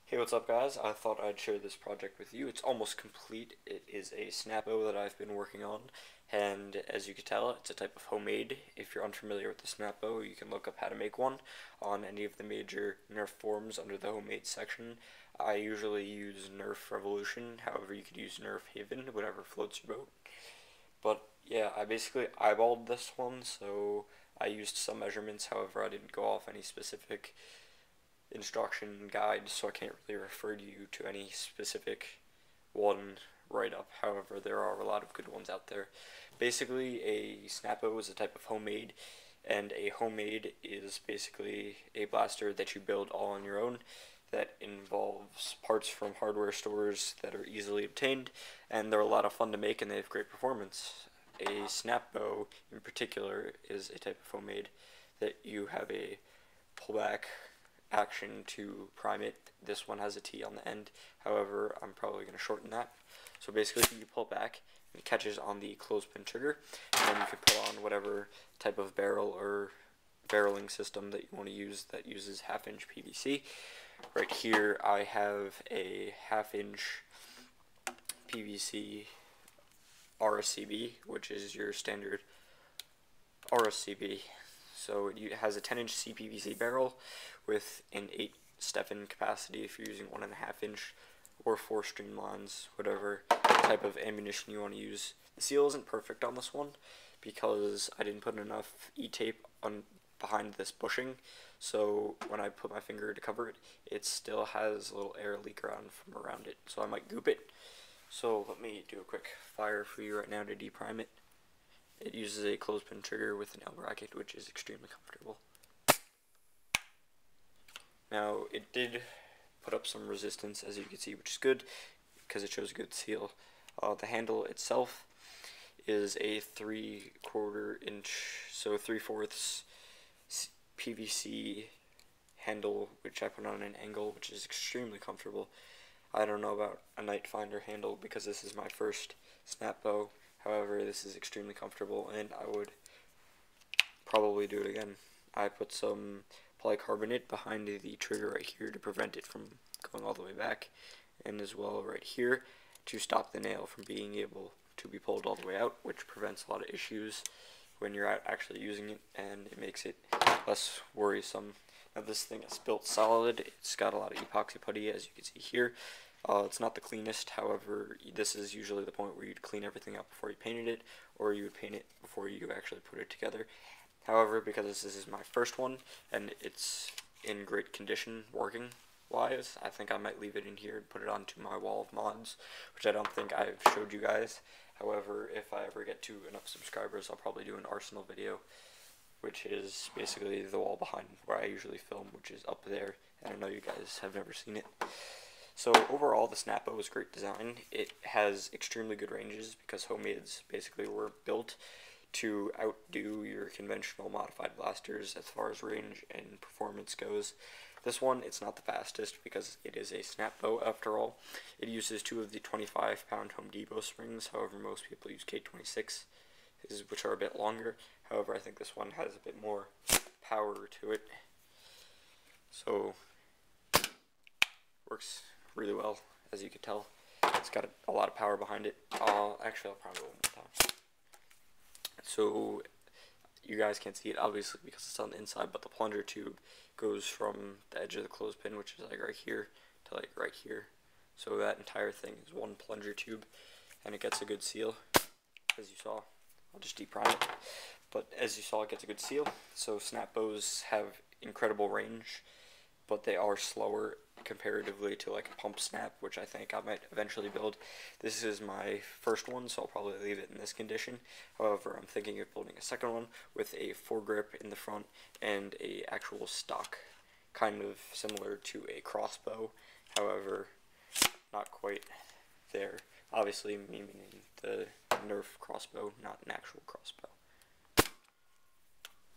Hey, what's up guys? I thought I'd share this project with you. It's almost complete. It is a snap bow that I've been working on, and as you can tell, it's a type of homemade. If you're unfamiliar with the snap bow, you can look up how to make one on any of the major Nerf forums under the homemade section. I usually use Nerf Revolution, however you could use Nerf Haven, whatever floats your boat. But yeah, I basically eyeballed this one, so I used some measurements, however I didn't go off any specific instruction guide, so I can't really refer you to any specific one write-up. However, there are a lot of good ones out there. Basically, a snap bow is a type of homemade, and a homemade is basically a blaster that you build all on your own that involves parts from hardware stores that are easily obtained, and they're a lot of fun to make and they have great performance. A snap bow in particular is a type of homemade that you have a pullback action to prime it. This one has a T on the end, however I'm probably going to shorten that. So basically you pull back and it catches on the clothespin trigger, and then you can put on whatever type of barrel or barreling system that you want to use that uses 1/2 inch PVC. Right here I have a 1/2 inch PVC RSCB, which is your standard RSCB. So it has a 10 inch CPVC barrel with an 8 step-in capacity if you're using 1.5 inch or 4 streamlines, whatever type of ammunition you want to use. The seal isn't perfect on this one because I didn't put enough E-tape on behind this bushing, so when I put my finger to cover it, it still has a little air leak around from around it, so I might goop it. So let me do a quick fire for you right now to deprime it. It uses a clothespin trigger with an L bracket, which is extremely comfortable. Now, it did put up some resistance, as you can see, which is good, because it shows a good seal. The handle itself is a 3/4 inch, so 3/4 PVC handle, which I put on an angle, which is extremely comfortable. I don't know about a Night Finder handle, because this is my first snap bow. However, this is extremely comfortable, and I would probably do it again. I put some polycarbonate behind the trigger right here to prevent it from going all the way back, and as well right here to stop the nail from being able to be pulled all the way out, which prevents a lot of issues when you're actually using it, and it makes it less worrisome. Now this thing is built solid. It's got a lot of epoxy putty, as you can see here. It's not the cleanest, however, this is usually the point where you'd clean everything up before you painted it, or you would paint it before you actually put it together. However, because this is my first one, and it's in great condition working wise, I think I might leave it in here and put it onto my wall of mods, which I don't think I've showed you guys. However, if I ever get to enough subscribers, I'll probably do an arsenal video, which is basically the wall behind where I usually film, which is up there, and I know you guys have never seen it. So overall, the snap bow is great design. It has extremely good ranges because homemades basically were built to outdo your conventional modified blasters as far as range and performance goes. This one, it's not the fastest because it is a snap bow after all. It uses 2 of the 25-pound Home Depot springs, however most people use K26, which are a bit longer. However, I think this one has a bit more power to it. So, works really well, as you can tell. It's got a lot of power behind it. Actually, I'll probably go one more time. So, you guys can't see it obviously because it's on the inside, but the plunger tube goes from the edge of the clothespin, which is like right here, to like right here. So that entire thing is one plunger tube, and it gets a good seal, as you saw. I'll just deprime it. But as you saw, it gets a good seal. So snap bows have incredible range, but they are slower comparatively to like a pump snap, which I think I might eventually build. This is my first one, so I'll probably leave it in this condition. However, I'm thinking of building a second one with a foregrip in the front and a actual stock, kind of similar to a crossbow. However, not quite there. Obviously, me meaning the Nerf crossbow, not an actual crossbow.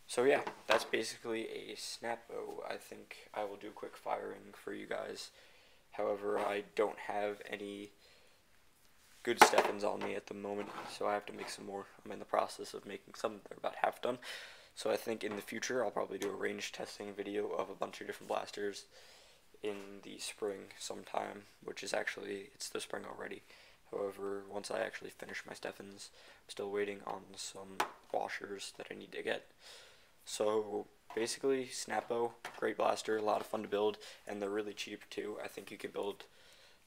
So yeah, that's basically a snap bow. I think I will do a quick firing for you guys. However, I don't have any good step-ins on me at the moment, so I have to make some more. I'm in the process of making some. They're about half done. So I think in the future I'll probably do a range testing video of a bunch of different blasters in the spring sometime, which is actually, it's the spring already. However, once I actually finish my Steffens, I'm still waiting on some washers that I need to get. So basically, Snappo, great blaster, a lot of fun to build, and they're really cheap too. I think you can build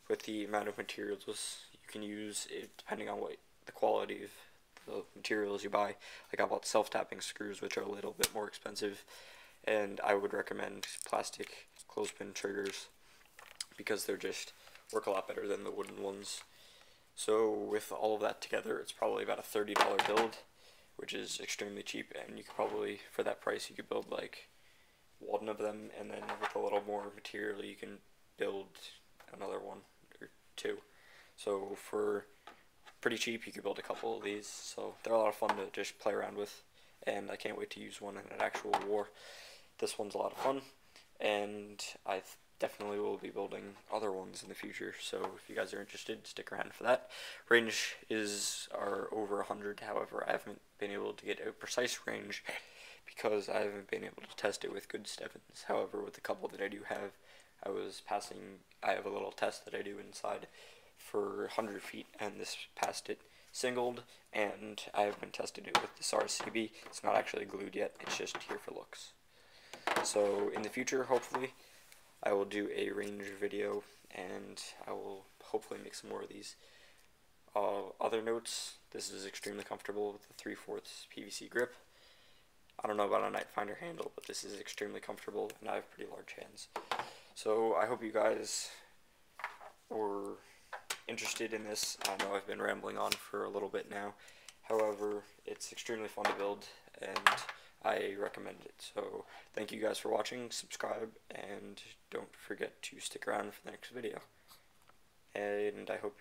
with the amount of materials you can use, it, depending on what the quality of the materials you buy. Like I bought self-tapping screws, which are a little bit more expensive, and I would recommend plastic clothespin triggers because they're just work a lot better than the wooden ones. So with all of that together, it's probably about a $30 build, which is extremely cheap, and you could probably, for that price, you could build like one of them, and then with a little more material, you can build another one or two. So for pretty cheap, you could build a couple of these. So they're a lot of fun to just play around with, and I can't wait to use one in an actual war. This one's a lot of fun, and I definitely will be building other ones in the future, so if you guys are interested, stick around for that. Range are over 100, however, I haven't been able to get a precise range because I haven't been able to test it with good Steffens. However, with the couple that I do have, I have a little test that I do inside for 100 feet, and this passed it singled, and I have been testing it with this RCB. It's not actually glued yet, it's just here for looks. So in the future, hopefully, I will do a range video, and I will hopefully make some more of these. Other notes, this is extremely comfortable with the 3/4 PVC grip. I don't know about a Night Finder handle, but this is extremely comfortable, and I have pretty large hands. So I hope you guys were interested in this. I know I've been rambling on for a little bit now. However, it's extremely fun to build, and I recommend it. So thank you guys for watching, subscribe, and don't forget to stick around for the next video. And I hope